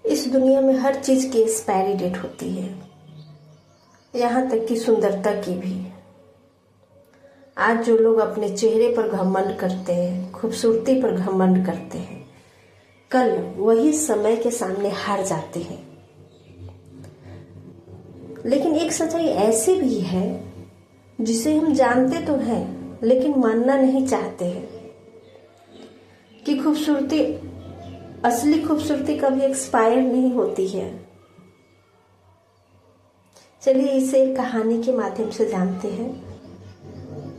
इस दुनिया में हर चीज की एक्सपायरी डेट होती है, यहाँ तक कि सुंदरता की भी। आज जो लोग अपने चेहरे पर घमंड करते हैं, खूबसूरती पर घमंड करते हैं, कल वही समय के सामने हार जाते हैं। लेकिन एक सच्चाई ऐसी भी है जिसे हम जानते तो हैं लेकिन मानना नहीं चाहते हैं कि खूबसूरती, असली खूबसूरती कभी एक्सपायर नहीं होती है। चलिए इसे एक कहानी के माध्यम से जानते हैं।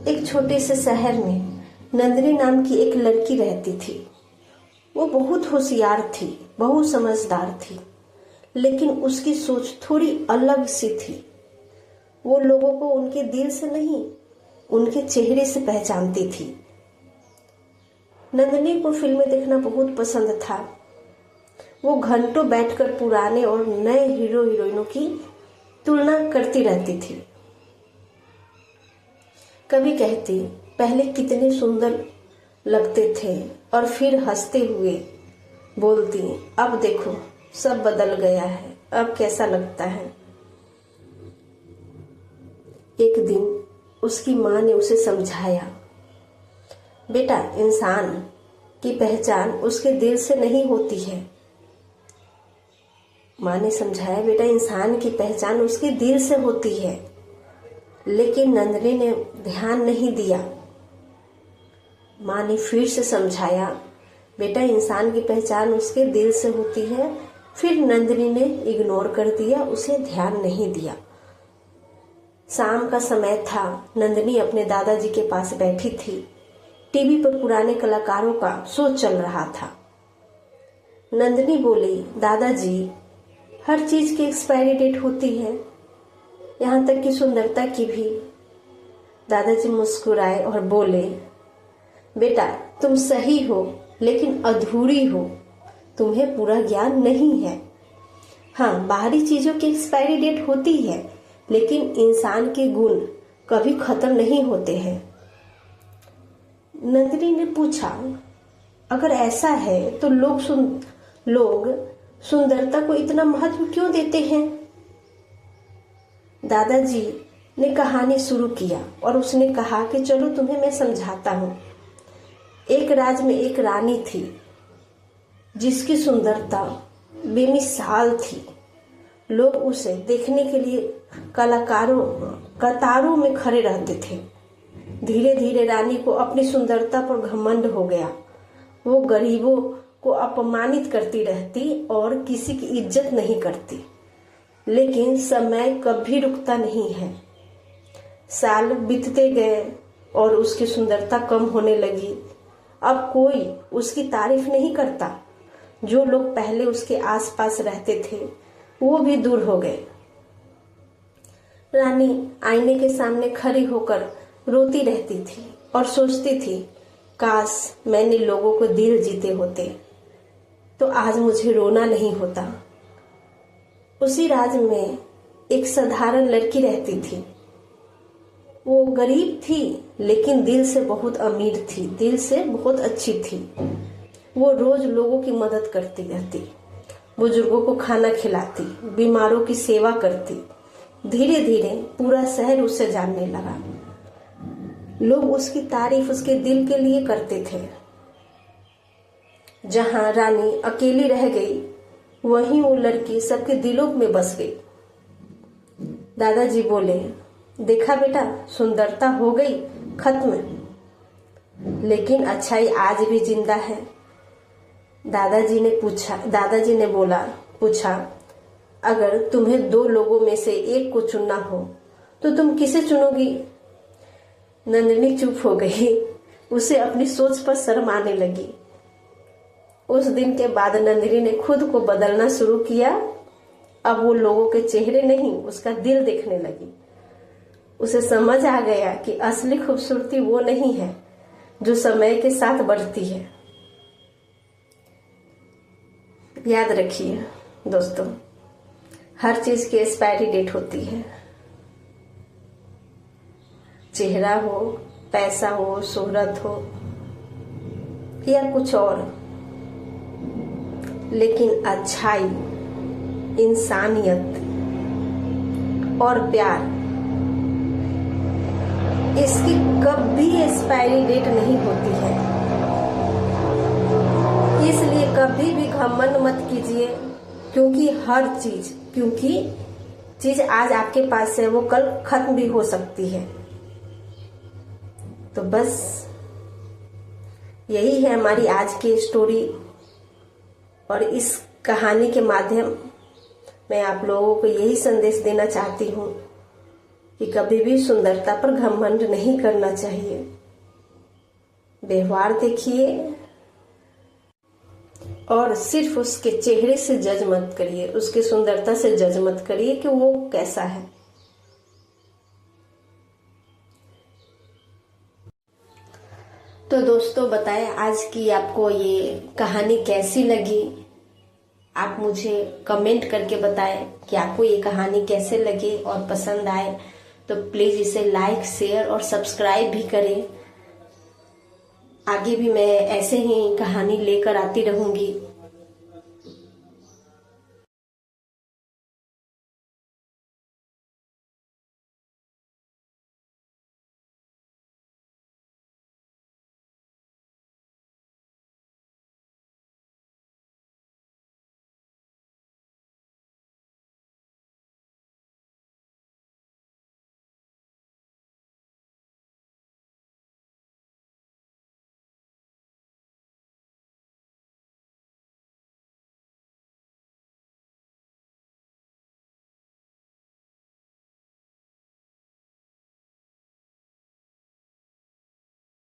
एक छोटे से शहर में नंदिनी नाम की एक लड़की रहती थी। वो बहुत होशियार थी, बहुत समझदार थी, लेकिन उसकी सोच थोड़ी अलग सी थी। वो लोगों को उनके दिल से नहीं, उनके चेहरे से पहचानती थी। नंदिनी को फिल्में देखना बहुत पसंद था। वो घंटों बैठकर पुराने और नए हीरो हीरोइनों की तुलना करती रहती थी। कभी कहती, पहले कितने सुंदर लगते थे, और फिर हंसते हुए बोलती, अब देखो सब बदल गया है, अब कैसा लगता है। एक दिन उसकी माँ ने उसे समझाया, बेटा इंसान की पहचान उसके दिल से नहीं होती है। माँ ने समझाया, बेटा इंसान की पहचान उसके दिल से होती है। लेकिन नंदिनी ने ध्यान नहीं दिया। माँ ने फिर से समझाया, बेटा इंसान की पहचान उसके दिल से होती है। फिर नंदिनी ने इग्नोर कर दिया, उसे ध्यान नहीं दिया। शाम का समय था। नंदिनी अपने दादाजी के पास बैठी थी। टीवी पर पुराने कलाकारों का शो चल रहा था। नंदिनी बोली, दादाजी हर चीज की एक्सपायरी डेट होती है, यहाँ तक कि सुंदरता की भी। दादाजी मुस्कुराए और बोले, बेटा तुम सही हो लेकिन अधूरी हो, तुम्हें पूरा ज्ञान नहीं है। हाँ, बाहरी चीजों की एक्सपायरी डेट होती है, लेकिन इंसान के गुण कभी खत्म नहीं होते हैं। नंदिनी ने पूछा, अगर ऐसा है तो लोग सुंदरता को इतना महत्व क्यों देते हैं? दादाजी ने कहानी शुरू किया और उसने कहा कि चलो तुम्हें मैं समझाता हूँ। एक राज्य में एक रानी थी जिसकी सुंदरता बेमिसाल थी। लोग उसे देखने के लिए कतारों में खड़े रहते थे। धीरे धीरे रानी को अपनी सुंदरता पर घमंड हो गया। वो गरीबों को अपमानित करती रहती और किसी की इज्जत नहीं करती। लेकिन समय कभी रुकता नहीं है। साल बीतते गए और उसकी सुंदरता कम होने लगी। अब कोई उसकी तारीफ नहीं करता। जो लोग पहले उसके आसपास रहते थे वो भी दूर हो गए। रानी आईने के सामने खड़ी होकर रोती रहती थी और सोचती थी, काश मैंने लोगों को दिल जीते होते तो आज मुझे रोना नहीं होता। उसी राज्य में एक साधारण लड़की रहती थी। वो गरीब थी लेकिन दिल से बहुत अमीर थी, दिल से बहुत अच्छी थी। वो रोज लोगों की मदद करती रहती, बुजुर्गों को खाना खिलाती, बीमारों की सेवा करती। धीरे धीरे पूरा शहर उससे जानने लगा। लोग उसकी तारीफ उसके दिल के लिए करते थे। जहां रानी अकेली रह गई, वहीं वो लड़की सबके दिलों में बस गई। दादाजी बोले, देखा बेटा, सुंदरता हो गई खत्म, लेकिन अच्छाई आज भी जिंदा है। दादाजी ने पूछा, अगर तुम्हें दो लोगों में से एक को चुनना हो तो तुम किसे चुनोगी? नंदिनी चुप हो गई। उसे अपनी सोच पर शर्म आने लगी। उस दिन के बाद नंदिनी ने खुद को बदलना शुरू किया। अब वो लोगों के चेहरे नहीं, उसका दिल देखने लगी। उसे समझ आ गया कि असली खूबसूरती वो नहीं है जो समय के साथ बढ़ती है। याद रखिए दोस्तों, हर चीज की एक्सपायरी डेट होती है। चेहरा हो, पैसा हो, शोहरत हो या कुछ और, लेकिन अच्छाई इंसानियत और प्यार, इसकी कभी एक्सपायरी डेट नहीं होती है। इसलिए कभी भी घमंड मत कीजिए, क्योंकि हर चीज आज आपके पास है वो कल खत्म भी हो सकती है। तो बस यही है हमारी आज की स्टोरी, और इस कहानी के माध्यम मैं आप लोगों को यही संदेश देना चाहती हूँ कि कभी भी सुंदरता पर घमंड नहीं करना चाहिए। व्यवहार देखिए और सिर्फ उसके चेहरे से जज मत करिए, उसकी सुंदरता से जज मत करिए कि वो कैसा है। तो दोस्तों बताएं आज की आपको ये कहानी कैसी लगी। आप मुझे कमेंट करके बताएं कि आपको ये कहानी कैसे लगी और पसंद आए तो प्लीज इसे लाइक, शेयर और सब्सक्राइब भी करें। आगे भी मैं ऐसे ही कहानी लेकर आती रहूंगी।